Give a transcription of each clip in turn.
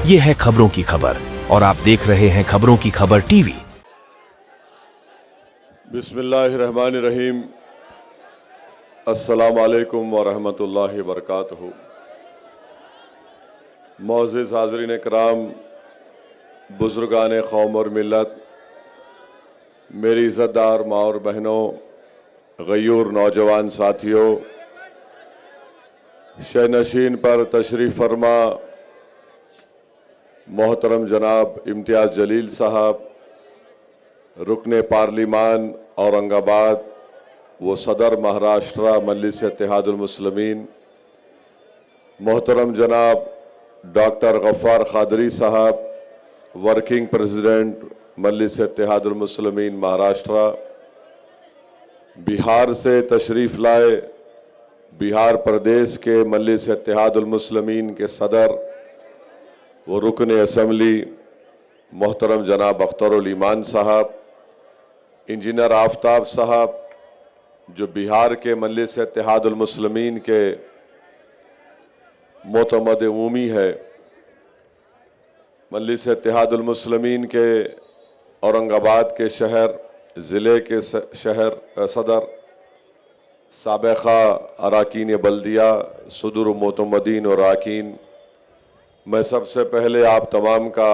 ये है खबरों की खबर और आप देख रहे हैं खबरों की खबर टीवी। बिस्मिल्लाहिर्रहमानिर्रहीम। अस्सलाम वालेकुम व रहमतुल्लाहि व बरकातहू। मोअज़्ज़िज़ हाज़रीन कराम, बुज़ुर्गान कौम और मिल्लत, मेरी इज़्ज़तदार माँ और बहनों, गयूर नौजवान साथियों, शहनशीन पर तशरीफ़ फरमा मोहतरम जनाब इम्तियाज़ जलील साहब, रुकने पार्लिमान औरंगाबाद वो सदर महाराष्ट्र मजलिस इत्तेहादुल मुस्लिमीन, मोहतरम जनाब डॉक्टर गफ्फार क़ादरी साहब, वर्किंग प्रेसिडेंट मजलिस इत्तेहादुल मुस्लिमीन महाराष्ट्र, बिहार से तशरीफ़ लाए बिहार प्रदेश के मजलिस इत्तेहादुल मुस्लिमीन के सदर वो रुकन असम्बली मोहतरम जनाब अख्तरुल ईमान साहब, इंजीनियर आफ्ताब साहब जो बिहार के मजलिस इत्तेहादुल मुस्लिमीन के मोतमद उमूमी है, मजलिस इत्तेहादुल मुस्लिमीन के औरंगाबाद के शहर ज़िले के शहर सदर, साबिक़ा अराकीन बल्दिया, सदर मोतमदीन और अरकान, मैं सबसे पहले आप तमाम का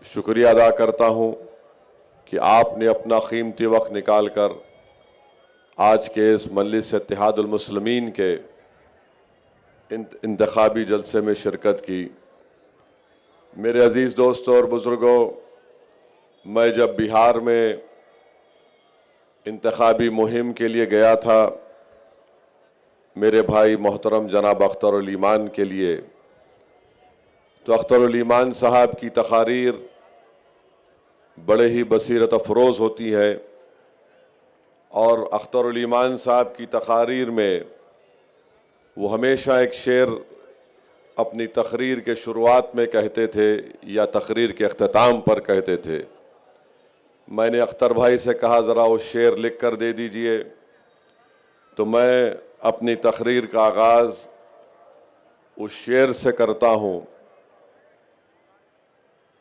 शुक्रिया अदा करता हूँ कि आपने अपना कीमती वक्त निकाल कर आज के इस मजलिस इत्तेहादुल मुस्लिमीन के इंतखाबी जलसे में शिरकत की। मेरे अज़ीज़ दोस्तों और बुज़ुर्गों, मैं जब बिहार में इंतखाबी मुहिम के लिए गया था मेरे भाई मोहतरम जनाब अख्तरुल ईमान के लिए, तो अख्तरुल ईमान साहब की तकारीर बड़े ही बसीरत अफरोज़ होती है और अख्तरुल ईमान साहब की तकारीर में वो हमेशा एक शेर अपनी तकरीर के शुरुआत में कहते थे या तकरीर के अख्ताम पर कहते थे। मैंने अख्तर भाई से कहा ज़रा वो शेर लिख कर दे दीजिए, तो मैं अपनी तकरीर का आगाज़ उस शेर से करता हूँ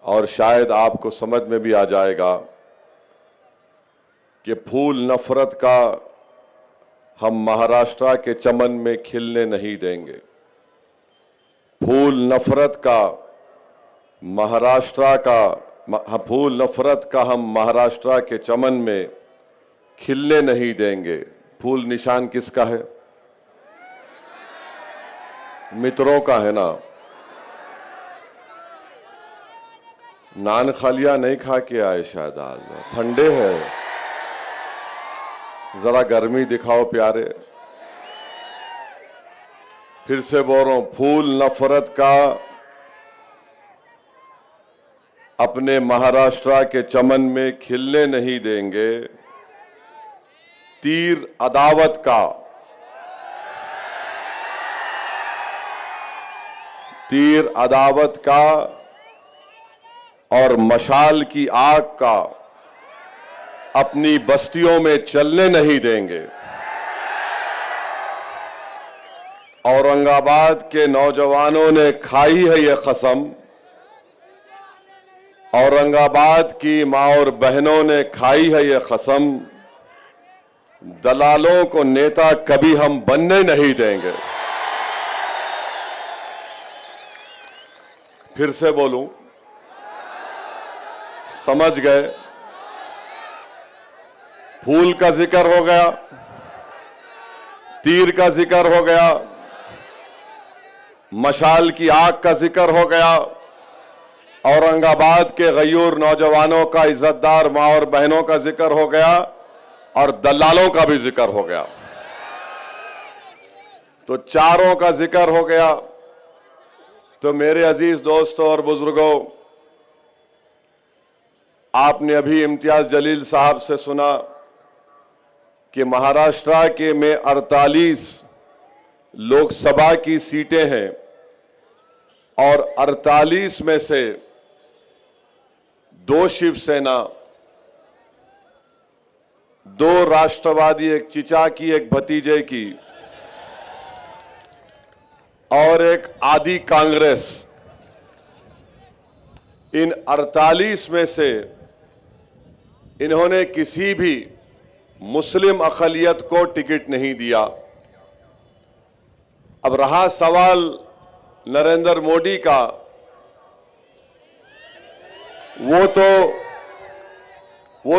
और शायद आपको समझ में भी आ जाएगा कि फूल नफ़रत का हम महाराष्ट्र के चमन में खिलने नहीं देंगे। फूल नफ़रत का फूल नफ़रत का हम महाराष्ट्र के चमन में खिलने नहीं देंगे। फूल निशान किसका है? मित्रों का है ना। नान खालिया नहीं खा के आए शायद, आज ठंडे है, जरा गर्मी दिखाओ प्यारे। फिर से बोल रहा हूं, फूल नफ़रत का अपने महाराष्ट्र के चमन में खिलने नहीं देंगे। तीर अदावत का और मशाल की आग का अपनी बस्तियों में चलने नहीं देंगे। औरंगाबाद के नौजवानों ने खाई है ये कसम, औरंगाबाद की मां और बहनों ने खाई है ये कसम, दलालों को नेता कभी हम बनने नहीं देंगे। फिर से बोलूं, समझ गए? फूल का जिक्र हो गया, तीर का जिक्र हो गया, मशाल की आग का जिक्र हो गया, औरंगाबाद के गयूर नौजवानों का, इज्जतदार मां और बहनों का जिक्र हो गया और दलालों का भी जिक्र हो गया। तो चारों का जिक्र हो गया। तो मेरे अजीज दोस्तों और बुजुर्गों, आपने अभी इम्तियाज जलील साहब से सुना कि महाराष्ट्र के में 48 लोकसभा की सीटें हैं और 48 में से 2 शिवसेना, 2 राष्ट्रवादी, एक चिचा की, एक भतीजे की और एक आदि कांग्रेस, इन 48 में से इन्होंने किसी भी मुस्लिम अक़लियत को टिकट नहीं दिया। अब रहा सवाल नरेंद्र मोदी का, वो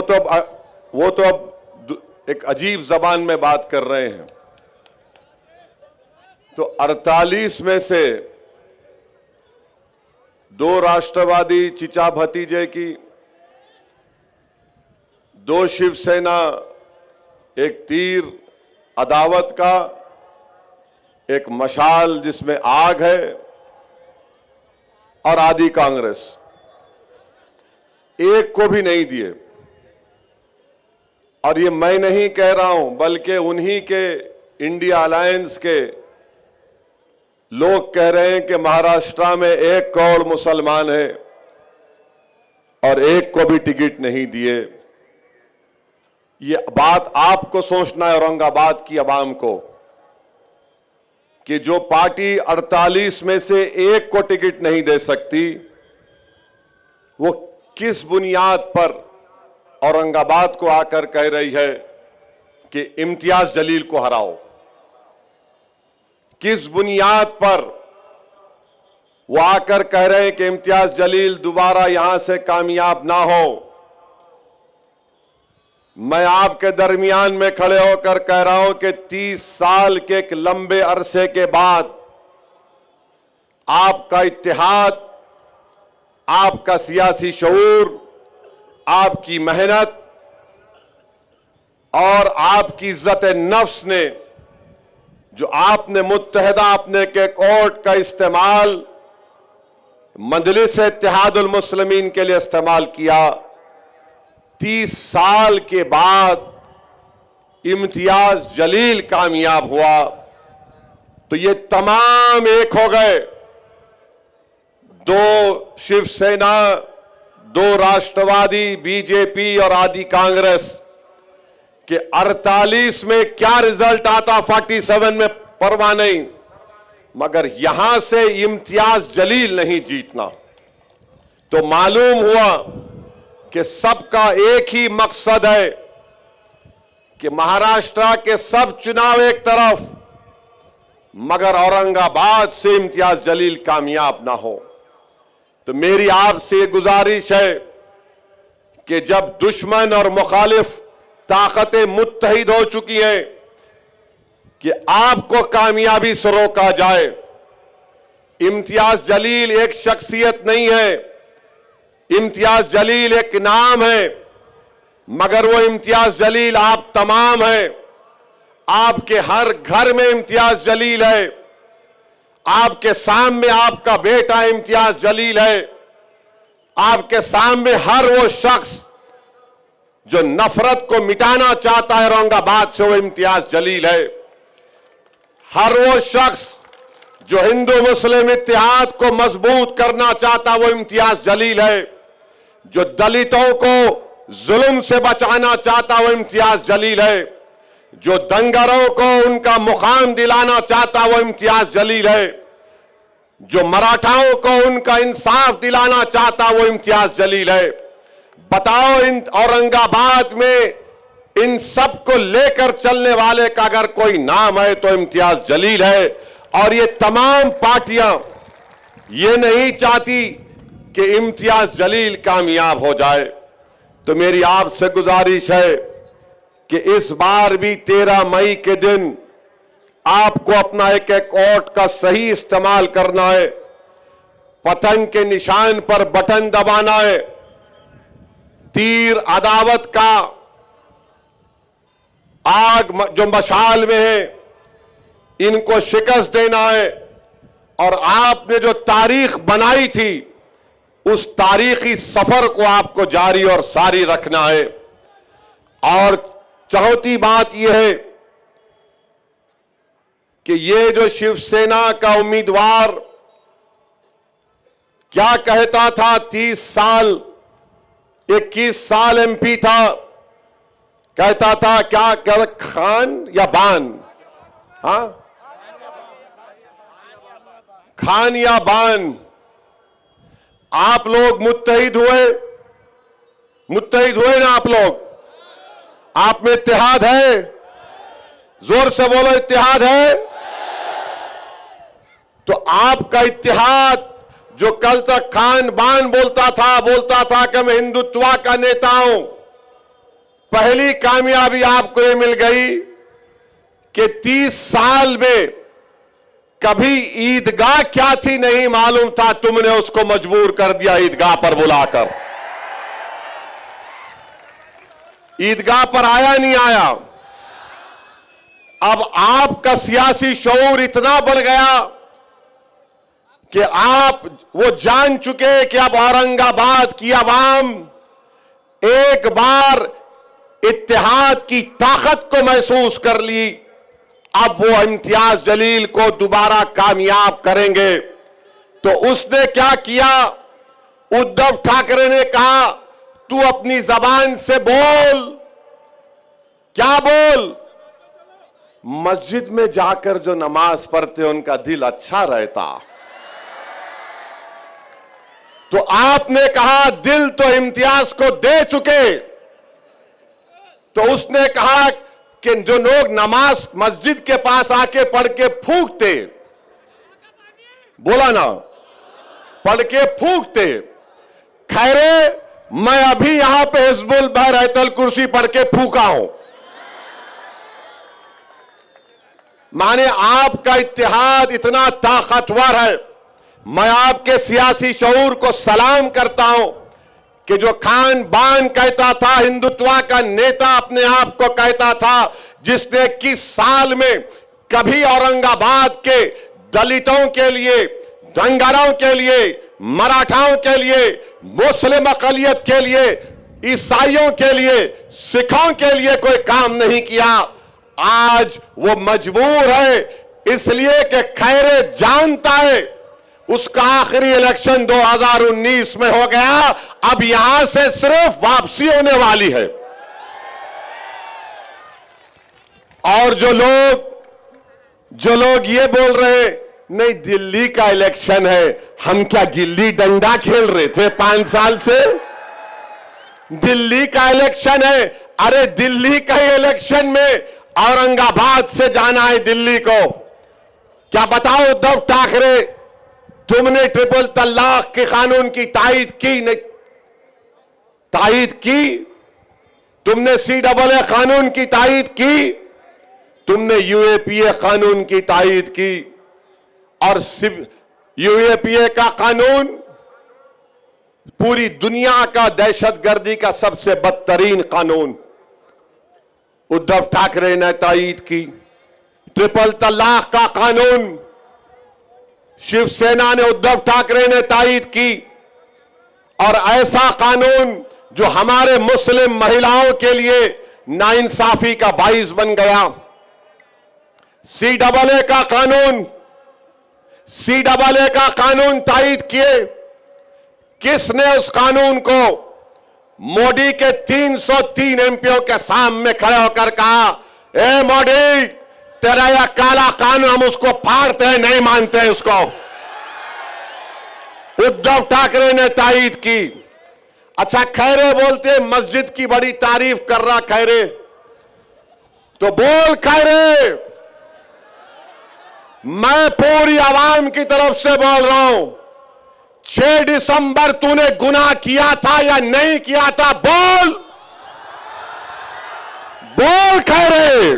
तो अब एक अजीब जबान में बात कर रहे हैं। तो 48 में से 2 राष्ट्रवादी चिचा भतीजे की, 2 शिवसेना, एक तीर अदावत का, एक मशाल जिसमें आग है, और आदि कांग्रेस, एक को भी नहीं दिए। और ये मैं नहीं कह रहा हूं, बल्कि उन्हीं के इंडिया अलायंस के लोग कह रहे हैं कि महाराष्ट्र में 1 करोड़ मुसलमान है और एक को भी टिकट नहीं दिए। ये बात आपको सोचना है, औरंगाबाद की आवाम को, कि जो पार्टी 48 में से 1 को टिकट नहीं दे सकती, वो किस बुनियाद पर औरंगाबाद को आकर कह रही है कि इम्तियाज जलील को हराओ। किस बुनियाद पर वो आकर कह रहे हैं कि इम्तियाज जलील दोबारा यहां से कामयाब ना हो। मैं आपके दरमियान में खड़े होकर कह रहा हूं कि 30 साल के एक लंबे अरसे के बाद आपका इत्तेहाद, आपका सियासी शऊर, आपकी मेहनत और आपकी इज्जत नफ्स ने, जो आपने मुत्तहिदा अपने के कोर्ट का इस्तेमाल मजलिस इत्तेहादुल मुस्लिमीन के लिए इस्तेमाल किया, 30 साल के बाद इम्तियाज जलील कामयाब हुआ। तो ये तमाम एक हो गए, 2 शिवसेना, 2 राष्ट्रवादी, बीजेपी और आदि कांग्रेस के 48 में क्या रिजल्ट आता 47 में परवाह नहीं, मगर यहां से इम्तियाज जलील नहीं जीतना। तो मालूम हुआ कि सबका एक ही मकसद है कि महाराष्ट्र के सब चुनाव एक तरफ, मगर औरंगाबाद से इम्तियाज जलील कामयाब ना हो। तो मेरी आपसे गुजारिश है कि जब दुश्मन और मुखालिफ ताकतें मुत्तहिद हो चुकी हैं कि आपको कामयाबी से रोका जाए। इम्तियाज जलील एक शख्सियत नहीं है, इम्तियाज जलील एक नाम है, मगर वो इम्तियाज जलील आप तमाम हैं। आपके हर घर में इम्तियाज जलील है, आपके सामने आपका बेटा इम्तियाज जलील है, आपके सामने हर वो शख्स जो नफरत को मिटाना चाहता है औरंगाबाद से, वो इम्तियाज जलील है। हर वो शख्स जो हिंदू मुस्लिम इत्तेहाद को मजबूत करना चाहता, वो इम्तियाज जलील है। जो दलितों को जुल्म से बचाना चाहता, वो इम्तियाज जलील है। जो दंगरों को उनका मुकाम दिलाना चाहता, वो इम्तियाज जलील है। जो मराठाओं को उनका इंसाफ दिलाना चाहता, वो इम्तियाज जलील है। बताओ, इन औरंगाबाद में इन सब को लेकर चलने वाले का अगर कोई नाम है तो इम्तियाज जलील है। और ये तमाम पार्टियां ये नहीं चाहती कि इम्तियाज जलील कामयाब हो जाए। तो मेरी आपसे गुजारिश है कि इस बार भी 13 मई के दिन आपको अपना एक एक वोट का सही इस्तेमाल करना है। पतंग के निशान पर बटन दबाना है, तीर अदावत का आग जो मशाल में है, इनको शिकस्त देना है। और आपने जो तारीख बनाई थी, उस तारीखी सफर को आपको जारी और सारी रखना है। और चौथी बात यह है कि ये जो शिवसेना का उम्मीदवार क्या कहता था, 30 साल 21 साल एमपी था, कहता था क्या खान या बान, हाँ खान या बान। आप लोग मुत्तहिद हुए ना? आप लोग, आप में इत्तेहाद है? जोर से बोलो, इत्तेहाद है? तो आपका इत्तेहाद, जो कल तक खान बान बोलता था कि मैं हिंदुत्व का नेता हूं, पहली कामयाबी आपको ये मिल गई कि 30 साल में कभी ईदगाह क्या थी नहीं मालूम था, तुमने उसको मजबूर कर दिया ईदगाह पर बुलाकर। ईदगाह पर आया नहीं आया। अब आपका सियासी शऊर इतना बढ़ गया कि आप वो जान चुके कि अब औरंगाबाद की आवाम एक बार इत्तेहाद की ताकत को महसूस कर ली। अब वो इम्तियाज जलील को दोबारा कामयाब करेंगे। तो उसने क्या किया? उद्धव ठाकरे ने कहा, तू अपनी जबान से बोल। क्या बोल? मस्जिद में जाकर जो नमाज पढ़ते उनका दिल अच्छा रहता। तो आपने कहा दिल तो इम्तियाज को दे चुके। तो उसने कहा कि जो लोग नमाज मस्जिद के पास आके पढ़ के फूंकते, बोला ना, पढ़ के फूंकते, खैरे मैं अभी यहां पे हिजबुल बहरतल कुर्सी पढ़ के फूंका हूं। माने आपका इत्तेहाद इतना ताकतवर है। मैं आपके सियासी शऊर को सलाम करता हूं कि जो खान बान कहता था, हिंदुत्व का नेता अपने आप को कहता था, जिसने 21 साल में कभी औरंगाबाद के दलितों के लिए, धनगरों के लिए, मराठाओं के लिए, मुस्लिम अकलियत के लिए, ईसाइयों के लिए, सिखों के लिए कोई काम नहीं किया, आज वो मजबूर है इसलिए कि खैरे जानता है उसका आखिरी इलेक्शन 2019 में हो गया। अब यहां से सिर्फ वापसी होने वाली है। और जो लोग ये बोल रहे नहीं दिल्ली का इलेक्शन है, हम क्या गिल्ली डंडा खेल रहे थे 5 साल से? दिल्ली का इलेक्शन है। अरे दिल्ली का इलेक्शन में औरंगाबाद से जाना है दिल्ली को। क्या बताओ उद्धव ठाकरे, तुमने ट्रिपल तलाक के कानून की तायीद की नहीं? तायीद की? तुमने CAA कानून की तायीद की? तुमने UAPA कानून की तायीद की? और UAPA का कानून पूरी दुनिया का दहशतगर्दी का सबसे बदतरीन कानून उद्धव ठाकरे ने तायीद की। ट्रिपल तलाक का कानून शिवसेना ने, उद्धव ठाकरे ने तायीद की। और ऐसा कानून जो हमारे मुस्लिम महिलाओं के लिए नाइंसाफी का बाइस बन गया। CAA का कानून तायीद किए। किसने उस कानून को? मोदी के 303 MPओं के सामने खड़े होकर कहा, ए मोदी, तेरा यह काला कानून हम उसको फाड़ते हैं, नहीं मानते हैं उसको। उद्धव ठाकरे ने तायीद की। अच्छा, खैरे बोलते मस्जिद की बड़ी तारीफ कर रहा खैरे, तो बोल खैरे, मैं पूरी आवाम की तरफ से बोल रहा हूं, 6 दिसंबर तूने गुनाह किया था या नहीं किया था? बोल बोल खैरे,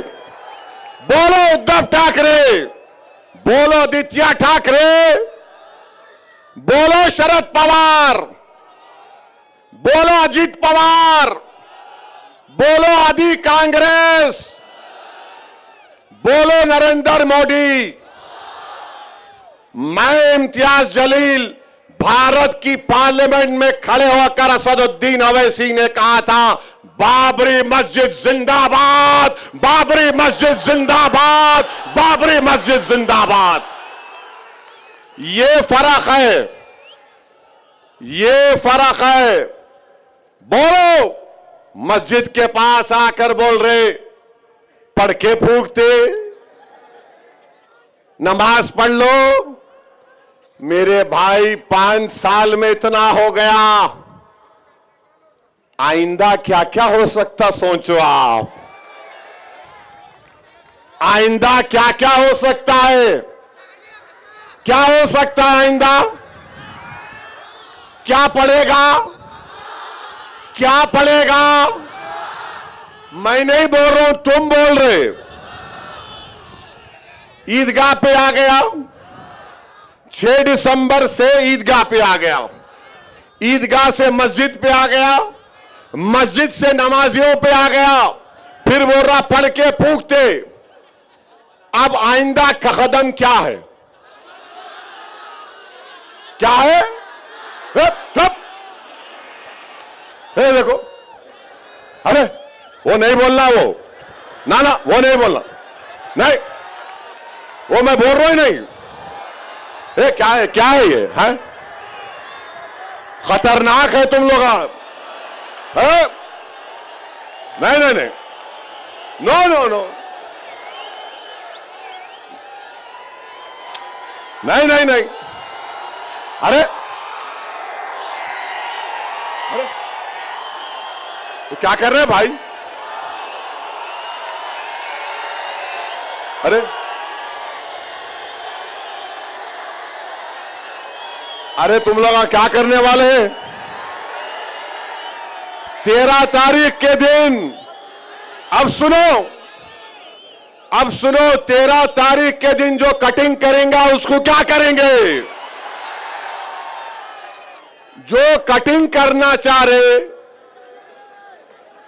बोलो उद्धव ठाकरे, बोलो आदित्य ठाकरे, बोलो शरद पवार, बोलो अजीत पवार, बोलो आदि कांग्रेस, बोलो नरेंद्र मोदी। मैं इम्तियाज जलील भारत की पार्लियामेंट में खड़े होकर असदुद्दीन अवैसी ने कहा था, बाबरी मस्जिद जिंदाबाद, बाबरी मस्जिद जिंदाबाद, बाबरी मस्जिद जिंदाबाद। ये फर्क है, ये फर्क है। बोलो, मस्जिद के पास आकर बोल रहे, पढ़ के फूंकते, नमाज पढ़ लो। मेरे भाई 5 साल में इतना हो गया, आइंदा क्या क्या हो सकता सोचो आप। आइंदा क्या क्या हो सकता है, क्या हो सकता है आइंदा, क्या पड़ेगा, क्या पड़ेगा। मैं नहीं बोल रहा हूं, तुम बोल रहे। ईदगाह पे आ गया, 6 दिसंबर से ईदगाह पे आ गया, ईदगाह से मस्जिद पे आ गया, मस्जिद से नमाजियों पे आ गया, फिर बोल रहा पढ़ के फूंकते। अब आइंदा का कदम क्या है, क्या है? देखो, अरे वो नहीं बोलना, वो ना ना वो नहीं बोलना, नहीं वो मैं बोल रहा ही नहीं। क्या है, क्या है ये है? खतरनाक है तुम लोग। नहीं नहीं नहीं, नो नो नो, नहीं नहीं नहीं। अरे अरे तो क्या कर रहे हैं भाई? अरे अरे तुम लोग क्या करने वाले हैं? 13 तारीख के दिन, अब सुनो, अब सुनो, 13 तारीख के दिन जो कटिंग करेंगे उसको क्या करेंगे? जो कटिंग करना चाह रहे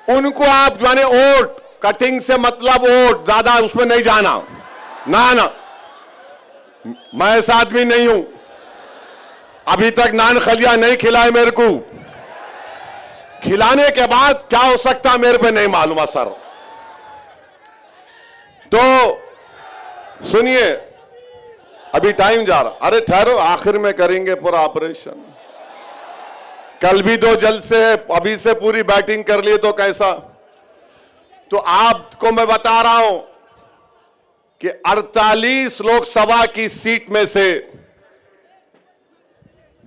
उनको आप जाने, वोट कटिंग से मतलब वोट, ज्यादा उसमें नहीं जाना, ना ना, मैं ऐसा आदमी नहीं हूं। अभी तक नान खलिया नहीं खिलाए मेरे को, खिलाने के बाद क्या हो सकता मेरे पे नहीं मालूम है सर। तो सुनिए, अभी टाइम जा रहा, अरे ठहरो, आखिर में करेंगे पूरा ऑपरेशन। कल भी 2 जलसे है, अभी से पूरी बैटिंग कर लिए तो कैसा। तो आपको मैं बता रहा हूं कि 48 लोकसभा की सीट में से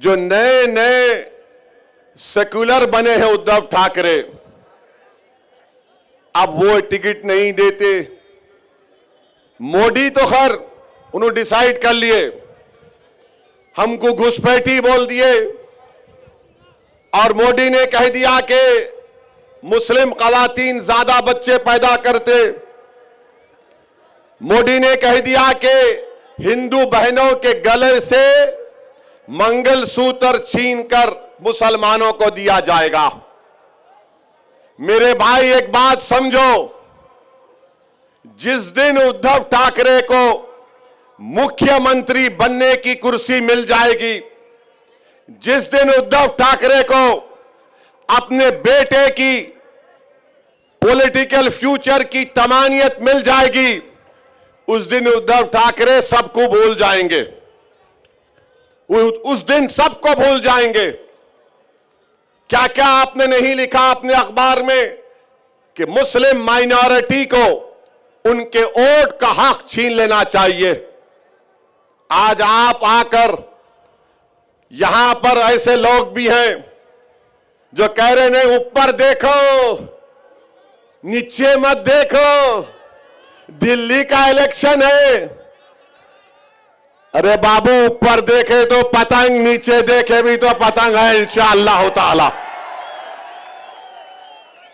जो नए नए सेक्युलर बने हैं उद्धव ठाकरे, अब वो टिकट नहीं देते। मोदी तो खैर उन्होंने डिसाइड कर लिए, हमको घुसपैठी बोल दिए, और मोदी ने कह दिया कि मुस्लिम खवातीन ज्यादा बच्चे पैदा करते। मोदी ने कह दिया कि हिंदू बहनों के गले से मंगलसूत्र छीनकर मुसलमानों को दिया जाएगा। मेरे भाई एक बात समझो, जिस दिन उद्धव ठाकरे को मुख्यमंत्री बनने की कुर्सी मिल जाएगी, जिस दिन उद्धव ठाकरे को अपने बेटे की पॉलिटिकल फ्यूचर की तमानियत मिल जाएगी, उस दिन उद्धव ठाकरे सबको भूल जाएंगे। उस दिन सबको भूल जाएंगे। क्या क्या आपने नहीं लिखा अपने अखबार में कि मुस्लिम माइनॉरिटी को उनके वोट का हक छीन लेना चाहिए। आज आप आकर यहां पर ऐसे लोग भी हैं जो कह रहे नहीं, ऊपर देखो नीचे मत देखो, दिल्ली का इलेक्शन है। अरे बाबू, ऊपर देखे तो पतंग, नीचे देखे भी तो पतंग है इंशाअल्लाह ताला।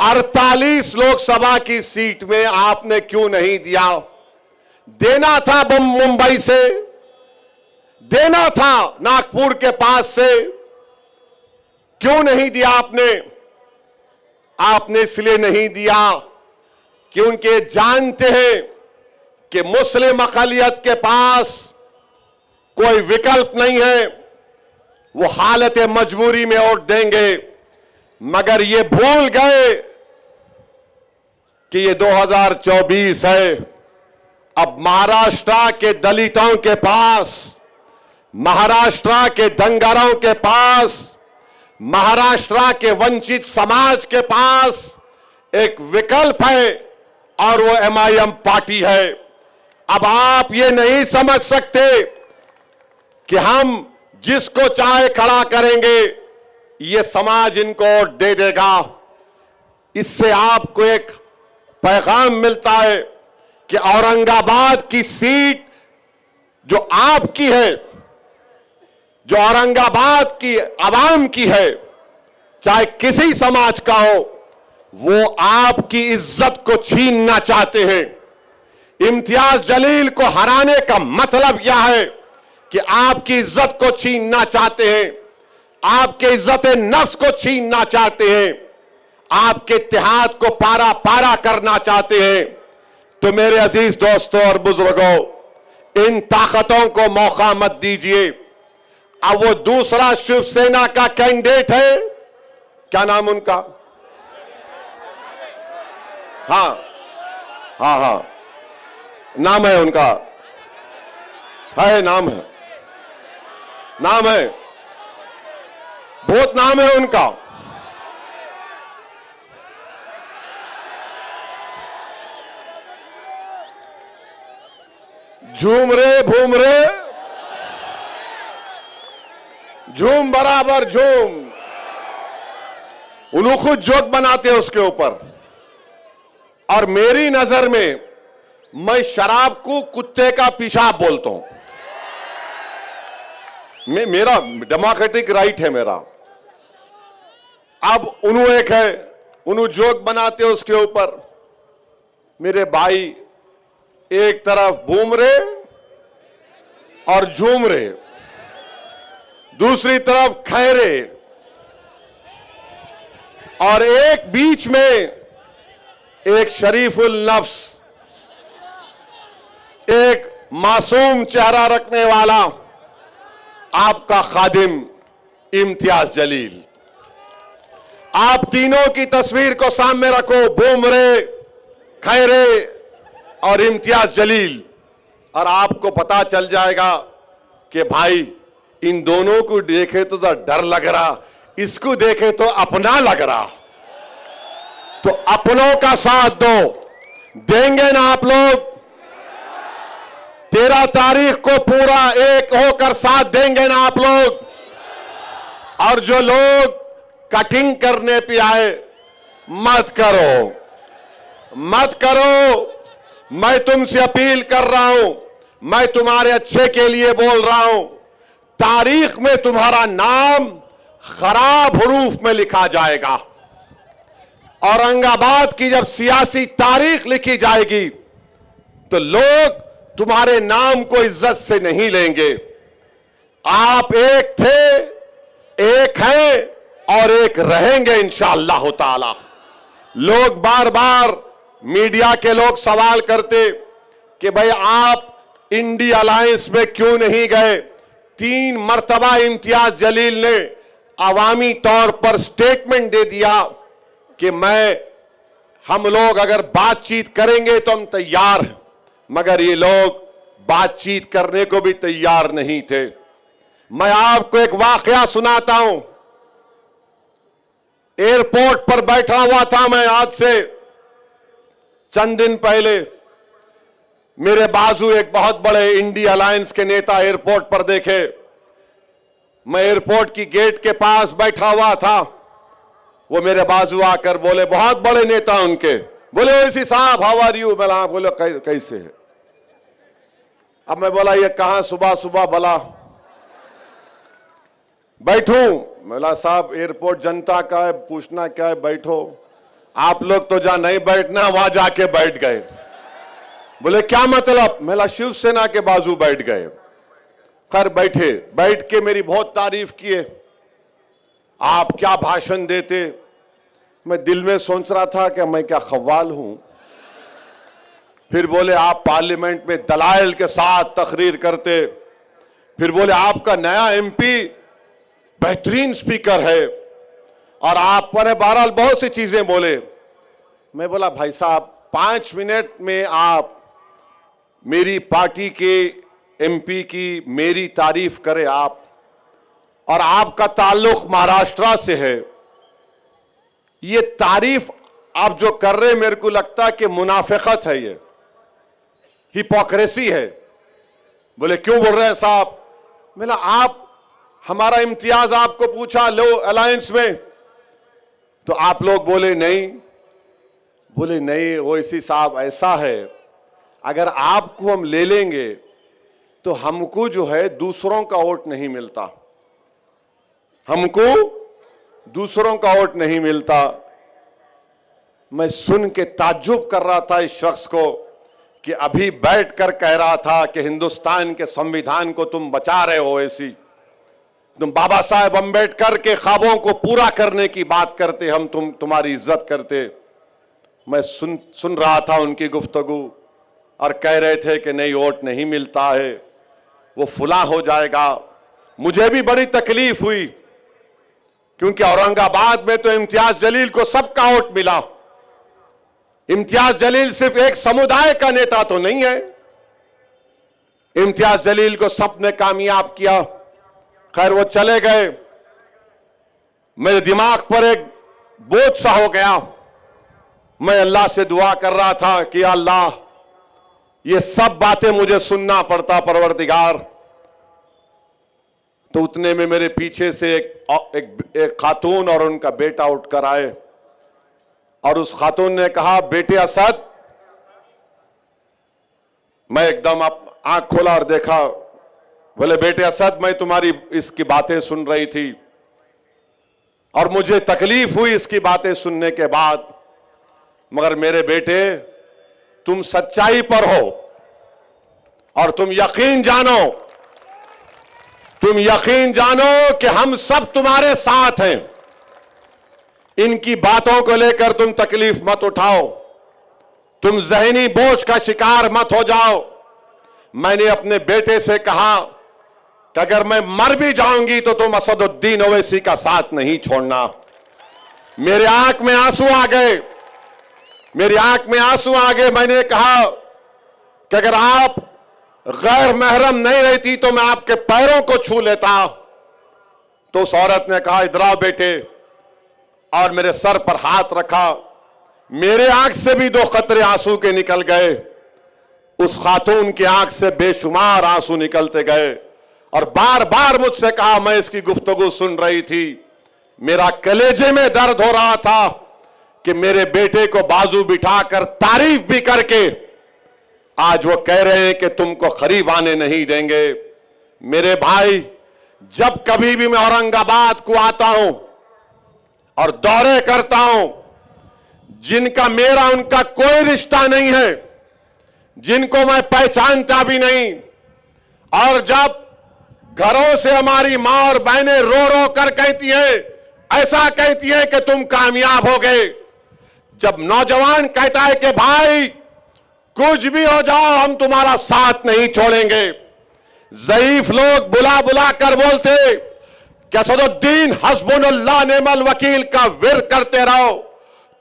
48 लोकसभा की सीट में आपने क्यों नहीं दिया? देना था मुंबई से, देना था नागपुर के पास से, क्यों नहीं दिया आपने? आपने इसलिए नहीं दिया क्योंकि जानते हैं कि मुस्लिम अक़लियत के पास कोई विकल्प नहीं है, वो हालत मजबूरी में वोट देंगे। मगर ये भूल गए कि ये 2024 है। अब महाराष्ट्र के दलितों के पास, महाराष्ट्र के दंगारों के पास, महाराष्ट्र के वंचित समाज के पास एक विकल्प है, और वो MIM पार्टी है। अब आप ये नहीं समझ सकते कि हम जिसको चाहे खड़ा करेंगे, ये समाज इनको वोट दे देगा। इससे आपको एक पैगाम मिलता है कि औरंगाबाद की सीट जो आपकी है, जो औरंगाबाद की आवाम की है, चाहे किसी समाज का हो, वो आपकी इज्जत को छीनना चाहते हैं। इम्तियाज जलील को हराने का मतलब यह है कि आपकी इज्जत को छीनना चाहते हैं, आपके इज्जत नफ्स को छीनना चाहते हैं, आपके इत्तेहाद को पारा पारा करना चाहते हैं। तो मेरे अजीज दोस्तों और बुजुर्गों, इन ताकतों को मौका मत दीजिए। अब वो दूसरा शिवसेना का कैंडिडेट है, क्या नाम उनका? हाँ हाँ हाँ, नाम है उनका, है नाम है, नाम है, बहुत नाम है उनका। झूम रे भूम रे, झूम बराबर झूम। उन्होंने खुद जोक बनाते हैं उसके ऊपर। और मेरी नजर में मैं शराब को कुत्ते का पेशाब बोलता हूं। मेरा डेमोक्रेटिक राइट है मेरा। अब उन्होंने एक है, उन्होंने जोक बनाते हैं उसके ऊपर। मेरे भाई एक तरफ बूम रे और झूम रे, दूसरी तरफ खैरे, और एक बीच में एक शरीफुल नफ्स, एक मासूम चेहरा रखने वाला आपका खादिम इम्तियाज जलील। आप तीनों की तस्वीर को सामने रखो, बूमरे, खैरे और इम्तियाज जलील, और आपको पता चल जाएगा कि भाई इन दोनों को देखे तो डर लग रहा, इसको देखे तो अपना लग रहा। तो अपनों का साथ दो, देंगे ना आप लोग? 13 तारीख को पूरा एक होकर साथ देंगे ना आप लोग? और जो लोग कटिंग करने पे आए, मत करो, मत करो। मैं तुमसे अपील कर रहा हूं, मैं तुम्हारे अच्छे के लिए बोल रहा हूं। तारीख में तुम्हारा नाम खराब हरूफ में लिखा जाएगा। औरंगाबाद की जब सियासी तारीख लिखी जाएगी तो लोग तुम्हारे नाम को इज्जत से नहीं लेंगे। आप एक थे, एक हैं और एक रहेंगे इंशाअल्लाह ताला। लोग बार बार मीडिया के लोग सवाल करते कि भाई आप इंडी अलायंस में क्यों नहीं गए? 3 मर्तबा इम्तियाज जलील ने अवामी तौर पर स्टेटमेंट दे दिया कि हम लोग अगर बातचीत करेंगे तो हम तैयार हैं, मगर ये लोग बातचीत करने को भी तैयार नहीं थे। मैं आपको एक वाकया सुनाता हूं। एयरपोर्ट पर बैठा हुआ था मैं, आज से चंद दिन पहले मेरे बाजू एक बहुत बड़े इंडी अलायंस के नेता एयरपोर्ट पर देखे। मैं एयरपोर्ट की गेट के पास बैठा हुआ था, वो मेरे बाजू आकर बोले, बहुत बड़े नेता उनके, बोले ओवैसी साहब हाउ आर यू? मैं बोले कैसे है? अब मैं बोला ये कहां सुबह सुबह भला बैठूं? बोला साहब एयरपोर्ट जनता का है, पूछना क्या है, बैठो। आप लोग तो जहां नहीं बैठना वहां जाके बैठ गए। बोले क्या मतलब? मैं शिवसेना के बाजू बैठ गए। खैर बैठे, बैठ के मेरी बहुत तारीफ किए, आप क्या भाषण देते। मैं दिल में सोच रहा था कि मैं क्या खव्वाल हूं। फिर बोले आप पार्लियामेंट में दलाइल के साथ तकरीर करते। फिर बोले आपका नया एमपी बेहतरीन स्पीकर है, और आप पर बहरहाल बहुत सी चीजें बोले। मैं बोला भाई साहब 5 मिनट में आप मेरी पार्टी के एमपी की मेरी तारीफ करें आप, और आपका ताल्लुक महाराष्ट्र से है, ये तारीफ आप जो कर रहे मेरे को लगता है कि मुनाफिकत है, ये हिपोक्रेसी है। बोले क्यों बोल रहे हैं साहब? बोला आप हमारा इम्तियाज आपको पूछा लो अलायंस में, तो आप लोग बोले नहीं ओवैसी साहब ऐसा है, अगर आपको हम ले लेंगे तो हमको जो है दूसरों का वोट नहीं मिलता, हमको दूसरों का वोट नहीं मिलता। मैं सुन के ताज्जुब कर रहा था इस शख्स को कि अभी बैठकर कह रहा था कि हिंदुस्तान के संविधान को तुम बचा रहे हो, ऐसी तुम बाबा साहेब अंबेडकर के ख्वाबों को पूरा करने की बात करते, हम तुम्हारी इज्जत करते। मैं सुन रहा था उनकी गुफ्तगू और कह रहे थे कि नहीं वोट नहीं मिलता है, वो फुला हो जाएगा। मुझे भी बड़ी तकलीफ हुई क्योंकि औरंगाबाद में तो इम्तियाज जलील को सबका वोट मिला। इम्तियाज जलील सिर्फ एक समुदाय का नेता तो नहीं है, इम्तियाज जलील को सबने कामयाब किया। खैर वो चले गए, मेरे दिमाग पर एक बोझ सा हो गया। मैं अल्लाह से दुआ कर रहा था कि अल्लाह ये सब बातें मुझे सुनना पड़ता परवरदिगार। तो उतने में मेरे पीछे से एक खातून और उनका बेटा उठकर आए और उस खातून ने कहा, बेटे असद। मैं एकदम आंख खोला और देखा, बोले बेटे असद मैं तुम्हारी इसकी बातें सुन रही थी और मुझे तकलीफ हुई इसकी बातें सुनने के बाद, मगर मेरे बेटे तुम सच्चाई पर हो और तुम यकीन जानो कि हम सब तुम्हारे साथ हैं। इनकी बातों को लेकर तुम तकलीफ मत उठाओ, तुम जहनी बोझ का शिकार मत हो जाओ। मैंने अपने बेटे से कहा कि अगर मैं मर भी जाऊंगी तो तुम असदुद्दीन ओवैसी का साथ नहीं छोड़ना। मेरे आंख में आंसू आ गए, मैंने कहा कि अगर आप गैर महरम नहीं रहती तो मैं आपके पैरों को छू लेता। तो उस औरत ने कहा, इधर आओ बेटे, और मेरे सर पर हाथ रखा। मेरे आंख से भी 2 कतरे आंसू के निकल गए, उस खातून की आंख से बेशुमार आंसू निकलते गए और बार बार मुझसे कहा, मैं इसकी गुफ्तगू सुन रही थी, मेरा कलेजे में दर्द हो रहा था कि मेरे बेटे को बाजू बिठाकर तारीफ भी करके आज वो कह रहे हैं कि तुमको करीब आने नहीं देंगे। मेरे भाई, जब कभी भी मैं औरंगाबाद को आता हूं और दौरे करता हूं, जिनका मेरा उनका कोई रिश्ता नहीं है, जिनको मैं पहचानता भी नहीं, और जब घरों से हमारी मां और बहनें रो रो कर कहती हैं, ऐसा कहती हैं कि तुम कामयाब हो गए, जब नौजवान कहता है कि भाई कुछ भी हो जाओ हम तुम्हारा साथ नहीं छोड़ेंगे, ज़ईफ लोग बुला बुला कर बोलते कि असदुद्दीन हस्बुनल्लाह नेमल वकील का विर्द करते रहो,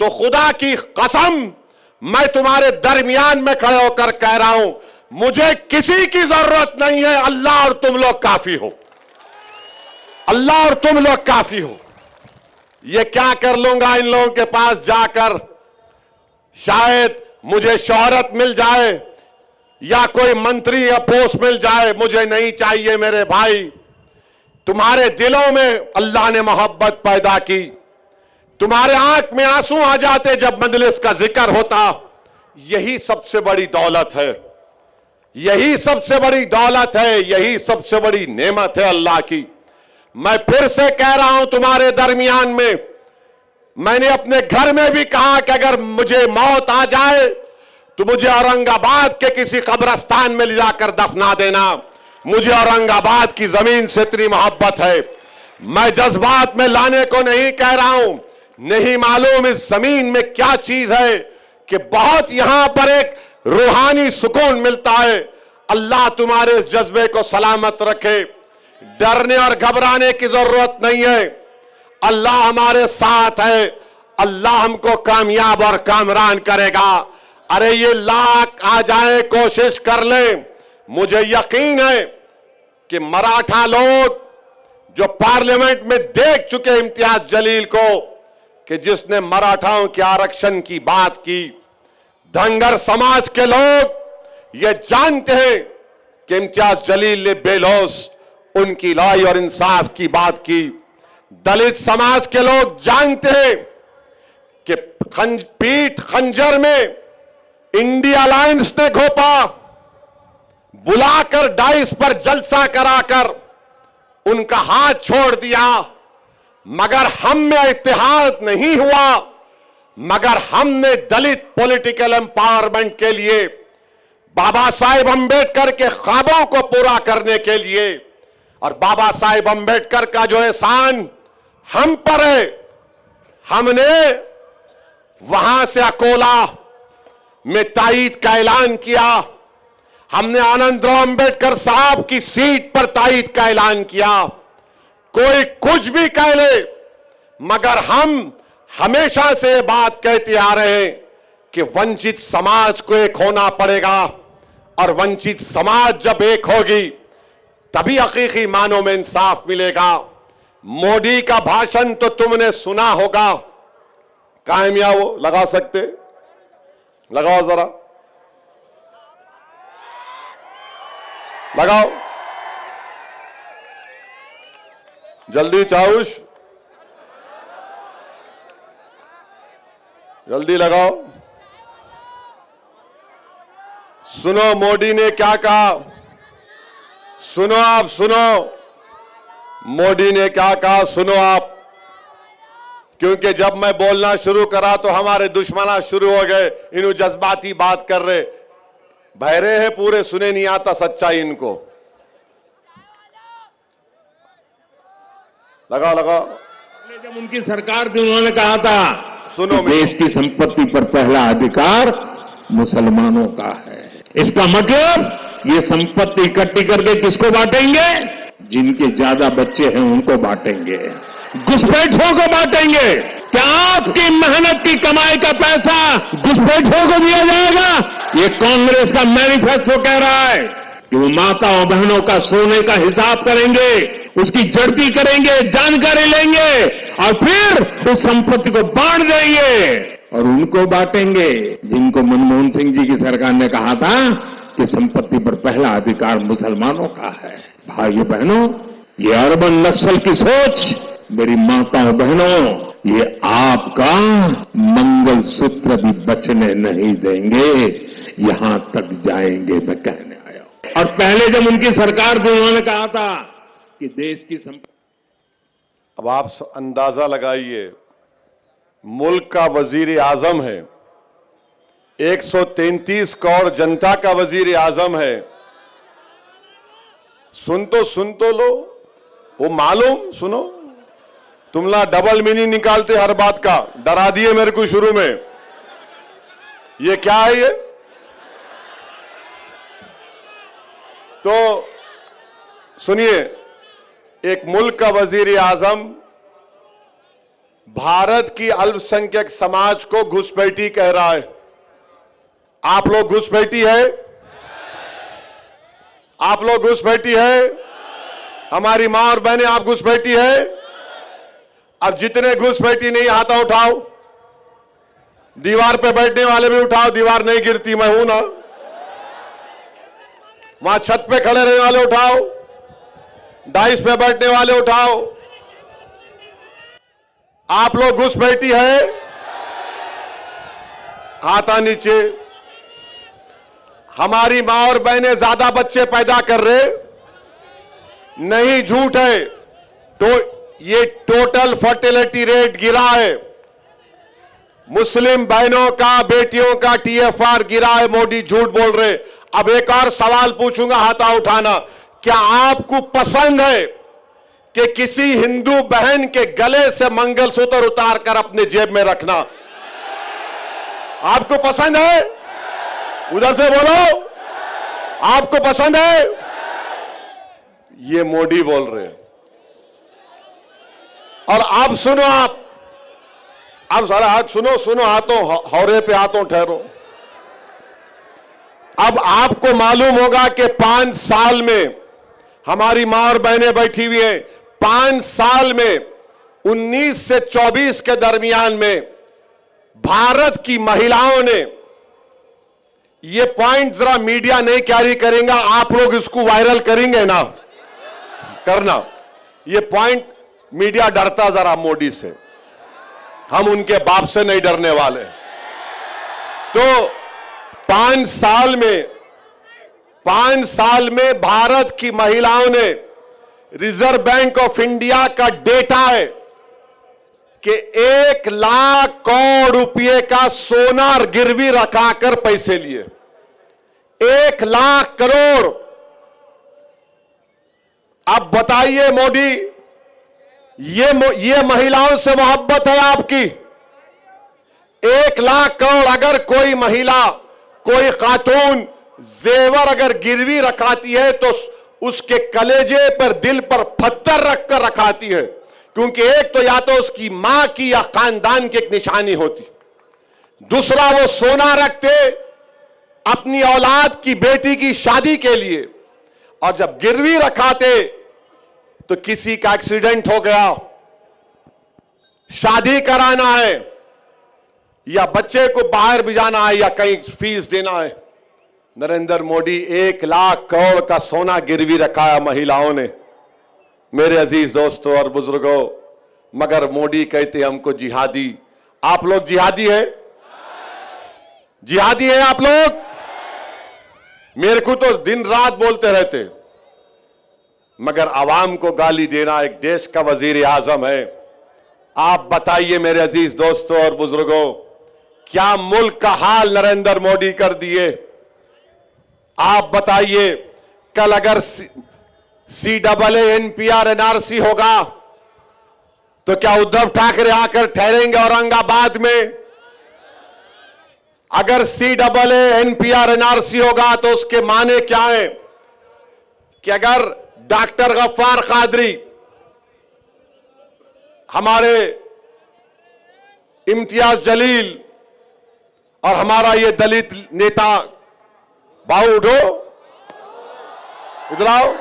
तो खुदा की कसम मैं तुम्हारे दरमियान में खड़े होकर कह रहा हूं, मुझे किसी की जरूरत नहीं है, अल्लाह और तुम लोग काफी हो, अल्लाह और तुम लोग काफी हो। ये क्या कर लूंगा इन लोगों के पास जाकर, शायद मुझे शोहरत मिल जाए या कोई मंत्री या पोस्ट मिल जाए, मुझे नहीं चाहिए। मेरे भाई, तुम्हारे दिलों में अल्लाह ने मोहब्बत पैदा की, तुम्हारे आंख में आंसू आ जाते जब मजलिस का जिक्र होता। यही सबसे बड़ी दौलत है, यही सबसे बड़ी दौलत है, यही सबसे बड़ी नेमत है अल्लाह की। मैं फिर से कह रहा हूं, तुम्हारे दरमियान में मैंने अपने घर में भी कहा कि अगर मुझे मौत आ जाए तो मुझे औरंगाबाद के किसी कब्रिस्तान में ले जाकर दफना देना। मुझे औरंगाबाद की जमीन से इतनी मोहब्बत है। मैं जज्बात में लाने को नहीं कह रहा हूं, नहीं मालूम इस जमीन में क्या चीज है कि बहुत यहां पर एक रूहानी सुकून मिलता है। अल्लाह तुम्हारे इस जज्बे को सलामत रखे, डरने और घबराने की जरूरत नहीं है। अल्लाह हमारे साथ है, अल्लाह हमको कामयाब और कामरान करेगा। अरे ये लाख आ जाए, कोशिश कर ले, मुझे यकीन है कि मराठा लोग जो पार्लियामेंट में देख चुके इम्तियाज जलील को कि जिसने मराठाओं के आरक्षण की बात की, धनगर समाज के लोग ये जानते हैं कि इम्तियाज जलील ने बेलौस उनकी लड़ाई और इंसाफ की बात की। दलित समाज के लोग जानते हैं कि पीठ खंजर में इंडिया अलायंस ने घोपा, बुलाकर डाइस पर जलसा कराकर उनका हाथ छोड़ दिया, मगर हम में इत्तेहाद नहीं हुआ। मगर हमने दलित पॉलिटिकल एम्पावरमेंट के लिए, बाबा साहेब अंबेडकर के ख्वाबों को पूरा करने के लिए, और बाबा साहेब अंबेडकर का जो एहसान हम पर है, हमने वहां से अकोला में ताईद का ऐलान किया। हमने आनंदराव अंबेडकर साहब की सीट पर ताईद का ऐलान किया। कोई कुछ भी कह ले, मगर हम हमेशा से ये बात कहते आ रहे हैं कि वंचित समाज को एक होना पड़ेगा, और वंचित समाज जब एक होगी तभी हकीकी मानों में इंसाफ मिलेगा। मोदी का भाषण तो तुमने सुना होगा, कहां मियां वो लगा सकते, लगाओ जरा, लगाओ जल्दी, चाउश जल्दी लगाओ। सुनो मोदी ने क्या कहा, सुनो आप, सुनो मोदी ने क्या कहा, सुनो आप। क्योंकि जब मैं बोलना शुरू करा तो हमारे दुश्मना शुरू हो गए, इन्हों जज्बाती बात कर रहे, बहरे हैं पूरे, सुने नहीं आता सच्चाई इनको। लगाओ लगाओ। जब उनकी सरकार थी उन्होंने कहा था, सुनो देश की संपत्ति पर पहला अधिकार मुसलमानों का है। इसका मतलब ये संपत्ति इकट्ठी करके किसको बांटेंगे? जिनके ज्यादा बच्चे हैं उनको बांटेंगे, घुसपैठियों को बांटेंगे। क्या आपकी मेहनत की कमाई का पैसा घुसपैठियों को दिया जाएगा? ये कांग्रेस का मैनिफेस्टो कह रहा है कि वो माता और बहनों का सोने का हिसाब करेंगे, उसकी जड़ती करेंगे, जानकारी लेंगे और फिर उस संपत्ति को बांट देंगे और उनको बांटेंगे जिनको मनमोहन सिंह जी की सरकार ने कहा था कि संपत्ति पर पहला अधिकार मुसलमानों का है। भाइयों बहनों, ये अर्बन नक्सल की सोच, मेरी माताओं बहनों, ये आपका मंगलसूत्र भी बचने नहीं देंगे, यहां तक जाएंगे मैं कहने आया हूं। और पहले जब उनकी सरकार थी उन्होंने कहा था कि देश की संपत्ति, अब आप अंदाजा लगाइए, मुल्क का वजीर आजम है, 133 करोड़ जनता का वजीर आजम है। सुन तो लो, वो मालूम, सुनो, तुम ना डबल मीनिंग निकालते हर बात का, डरा दिए मेरे को शुरू में। ये क्या है ये? तो सुनिए, एक मुल्क का वजीर आजम भारत की अल्पसंख्यक समाज को घुसपैठी कह रहा है। आप लोग घुसपैठी है? आप लोग घुसपैठी है? हमारी मां और बहनें, आप घुसपैठी है? अब जितने घुसपैठी नहीं, हाथ उठाओ। दीवार पे बैठने वाले भी उठाओ, दीवार नहीं गिरती, मैं हूं ना। वहां छत पे खड़े रहने वाले उठाओ, डाइस पे बैठने वाले उठाओ। आप लोग घुसपैठी है? हाथा नीचे। हमारी मां और बहनें ज्यादा बच्चे पैदा कर रहे नहीं, झूठ है। तो ये टोटल फर्टिलिटी रेट गिरा है, मुस्लिम बहनों का, बेटियों का TFR गिरा है, मोदी झूठ बोल रहे। अब एक और सवाल पूछूंगा, हाथा उठाना। क्या आपको पसंद है कि किसी हिंदू बहन के गले से मंगलसूत्र उतार कर अपने जेब में रखना? आपको पसंद है? उधर से बोलो, आपको पसंद है? ये मोदी बोल रहे हैं। और अब सुनो, अब सारा हाथ सुनो, हाथों हौरे पे हाथों ठहरो। अब आपको मालूम होगा कि 5 साल में हमारी मां और बहनें बैठी हुई हैं, 5 साल में 19 से 24 के दरमियान में भारत की महिलाओं ने, ये पॉइंट जरा मीडिया नहीं कैरी करेगा, आप लोग इसको वायरल करेंगे ना? करना। ये पॉइंट मीडिया डरता जरा मोदी से, हम उनके बाप से नहीं डरने वाले। तो 5 साल में भारत की महिलाओं ने, रिजर्व बैंक ऑफ इंडिया का डेटा है कि 1 लाख करोड़ रुपए का सोना गिरवी रखाकर पैसे लिए। 1 लाख करोड़। अब बताइए मोदी, ये महिलाओं से मोहब्बत है आपकी? 1 लाख करोड़ अगर कोई महिला, कोई खातून जेवर अगर गिरवी रखाती है तो उसके कलेजे पर, दिल पर पत्थर रखकर रखाती है, क्योंकि एक तो या तो उसकी मां की या खानदान की एक निशानी होती, दूसरा वो सोना रखते अपनी औलाद की बेटी की शादी के लिए, और जब गिरवी रखाते तो किसी का एक्सीडेंट हो गया, शादी कराना है या बच्चे को बाहर भिजाना है या कहीं फीस देना है, नरेंद्र मोदी 1 लाख करोड़ का सोना गिरवी रखाया महिलाओं ने। मेरे अजीज दोस्तों और बुजुर्गों, मगर मोदी कहते हमको जिहादी। आप लोग जिहादी हैं? जिहादी हैं आप लोग? मेरे को तो दिन रात बोलते रहते, मगर आवाम को गाली देना एक देश का वजीर आजम है। आप बताइए मेरे अजीज दोस्तों और बुजुर्गों, क्या मुल्क का हाल नरेंद्र मोदी कर दिए। आप बताइए, कल अगर CAA NPR NRC होगा तो क्या उद्धव ठाकरे आकर ठहरेंगे औरंगाबाद में? अगर CAA NPR NRC होगा तो उसके माने क्या है कि अगर डॉक्टर गफ्फार कादरी, हमारे इम्तियाज जलील और हमारा ये दलित नेता, बाबू उठो, इधर आओ,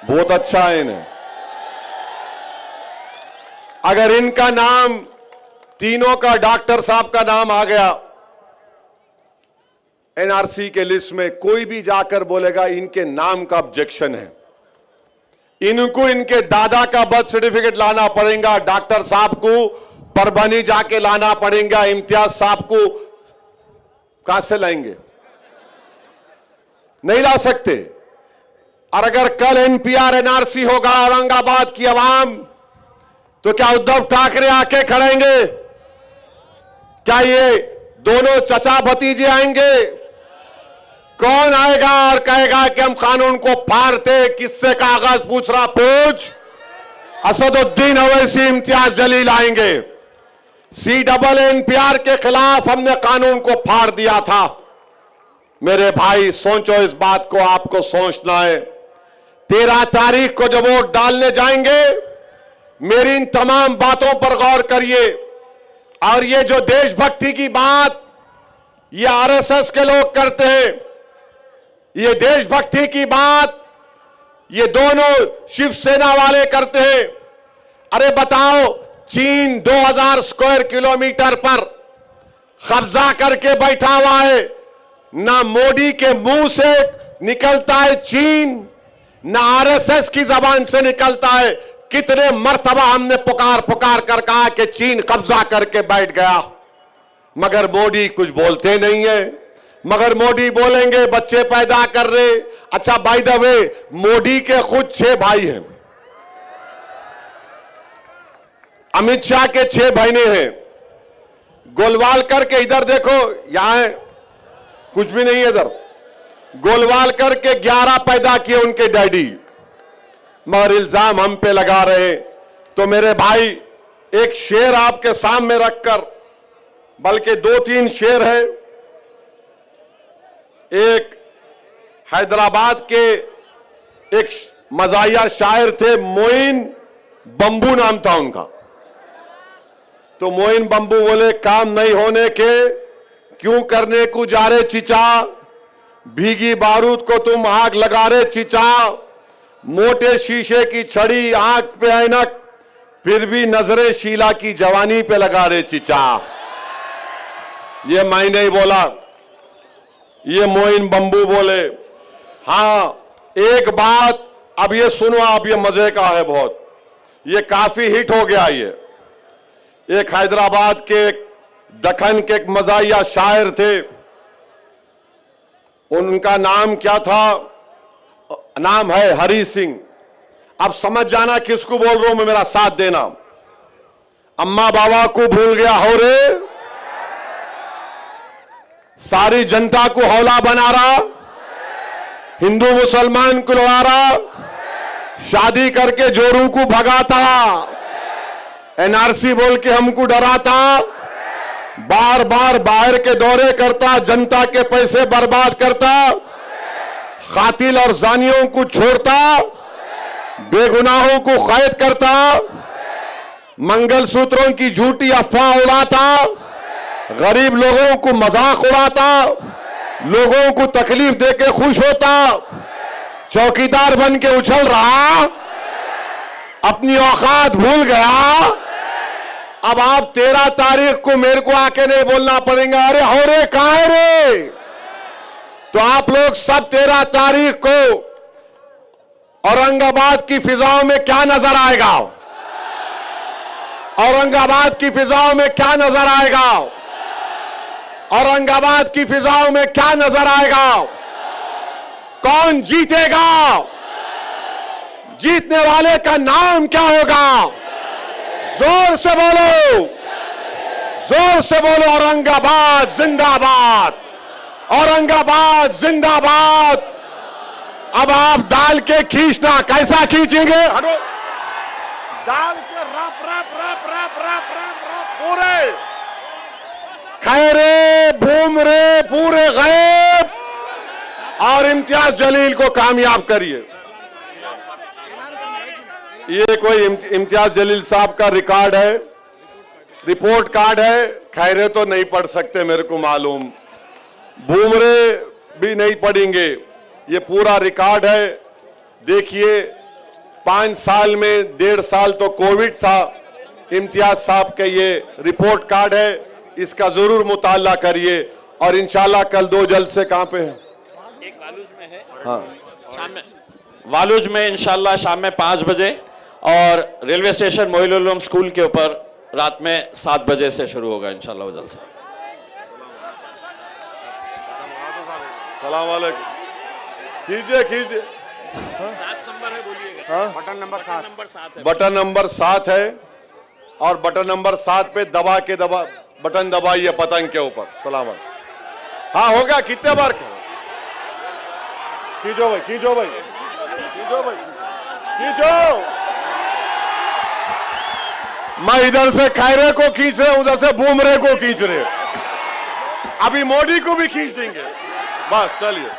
बहुत अच्छा है इन्हें। अगर इनका नाम, तीनों का, डॉक्टर साहब का नाम आ गया NRC के लिस्ट में, कोई भी जाकर बोलेगा इनके नाम का ऑब्जेक्शन है, इनको इनके दादा का बर्थ सर्टिफिकेट लाना पड़ेगा, डॉक्टर साहब को परभनी जाके लाना पड़ेगा, इम्तियाज साहब को कहां से लाएंगे? नहीं ला सकते। और अगर कल NPR NRC होगा औरंगाबाद की आवाम, तो क्या उद्धव ठाकरे आके खड़ेंगे? क्या ये दोनों चचा भतीजे आएंगे? कौन आएगा और कहेगा कि हम कानून को फाड़ते? किससे कागज पूछ रहा? पूछ। असदुद्दीन ओवैसी, इम्तियाज जलील आएंगे। CAA NPR के खिलाफ हमने कानून को फाड़ दिया था। मेरे भाई सोचो, इस बात को आपको सोचना है। 13 तारीख को जब वोट डालने जाएंगे, मेरी इन तमाम बातों पर गौर करिए। और ये जो देशभक्ति की बात ये RSS के लोग करते हैं, ये देशभक्ति की बात ये दोनों शिवसेना वाले करते हैं। अरे बताओ, चीन 2000 स्क्वायर किलोमीटर पर कब्जा करके बैठा हुआ है, ना मोदी के मुंह से निकलता है चीन, ना RSS की जबान से निकलता है। कितने मर्तबा हमने पुकार पुकार कर कहा कि चीन कब्जा करके बैठ गया, मगर मोदी कुछ बोलते नहीं है। मगर मोदी बोलेंगे बच्चे पैदा कर रहे। अच्छा, बाय द वे, मोदी के खुद 6 भाई हैं, अमित शाह के 6 बहनें हैं, गोलवालकर के, इधर देखो यहां है, कुछ भी नहीं है इधर, गोलवालकर के 11 पैदा किए उनके डैडी, मगर इल्जाम हम पे लगा रहे। तो मेरे भाई, एक शेर आपके सामने रखकर, बल्कि 2-3 शेर है। एक हैदराबाद के एक मजाहिया शायर थे, मोइन बंबू नाम था उनका। तो मोइन बंबू बोले, काम नहीं होने के क्यों करने को जा रहे चिचा, भीगी बारूद को तुम आग लगा रहे चिचा, मोटे शीशे की छड़ी आंख पे ऐनक, फिर भी नजरे शीला की जवानी पे लगा रहे चिचा। ये मैं नहीं बोला, ये मोइन बंबू बोले। हाँ, एक बात अब ये सुनो आप, ये मजे का है बहुत, ये काफी हिट हो गया। ये एक हैदराबाद के, दखन के एक मजाहिया शायर थे, उनका नाम क्या था? नाम है हरी सिंह। अब समझ जाना किसको बोल रहा हूं मैं, मेरा साथ देना। अम्मा बाबा को भूल गया हो रे, सारी जनता को हौला बना रहा, हिंदू मुसलमान को लड़ा रहा, शादी करके जोरू को भगाता, एनआरसी बोल के हमको डराता, बार बार बाहर के दौरे करता, जनता के पैसे बर्बाद करता, कातिल और जानियों को छोड़ता, बेगुनाहों को कैद करता, मंगलसूत्रों की झूठी अफवाह उड़ाता, गरीब लोगों को मजाक उड़ाता, लोगों को तकलीफ देके खुश होता, चौकीदार बन के उछल रहा, अपनी औकात भूल गया। अब आप 13 तारीख को मेरे को आके नहीं बोलना पड़ेगा, अरे हो रे कहां है रे। तो आप लोग सब 13 तारीख को औरंगाबाद की फिजाओं में क्या नजर आएगा? औरंगाबाद की फिजाओं में क्या नजर आएगा? औरंगाबाद की फिजाओं में क्या नजर आएगा? कौन जीतेगा? जीतने वाले का नाम क्या होगा? जोर से बोलो, जोर से बोलो, औरंगाबाद जिंदाबाद, औरंगाबाद जिंदाबाद। अब आप डाल के खींचना, कैसा खींचेंगे? डाल के रप रप रप रप रप रप रप पूरे खैरे भूमरे पूरे गायब, और इम्तियाज जलील को कामयाब करिए। ये कोई इम्तियाज जलील साहब का रिकॉर्ड है, रिपोर्ट कार्ड है, खैरे तो नहीं पढ़ सकते मेरे को मालूम, भूमरे भी नहीं पढ़ेंगे, ये पूरा रिकॉर्ड है। देखिए 5 साल में 1.5 साल तो कोविड था, इम्तियाज साहब के ये रिपोर्ट कार्ड है, इसका जरूर मुताला करिए। और इंशाल्लाह कल 2 जलसे कहां पे है? एक वालूज में है, हाँ शाम में वालूज में इंशाल्लाह शाम में 5 बजे, और railway station Moinul Uloom school के ऊपर रात में 7 बजे से शुरू होगा इंशाल्लाह वो जलसा। सलाम वालेकुम। कीजिए कीजिए। 7 नंबर है, बोलिएगा। हाँ? बटन नंबर 7 है। बटन नंबर 7 है, और बटन नंबर 7 पे दबा के बटन दबाइए पतंग के ऊपर। सलाम वालेकुम। हाँ हो गया, कितने बार करो? खींचो भाई, खींचो भाई, खींचो भाई, खींचो। मैं इधर से खैरे को खींच रहे, उधर से बूमरे को खींच रहे, अभी मोदी को भी खींच देंगे। बस चलिए।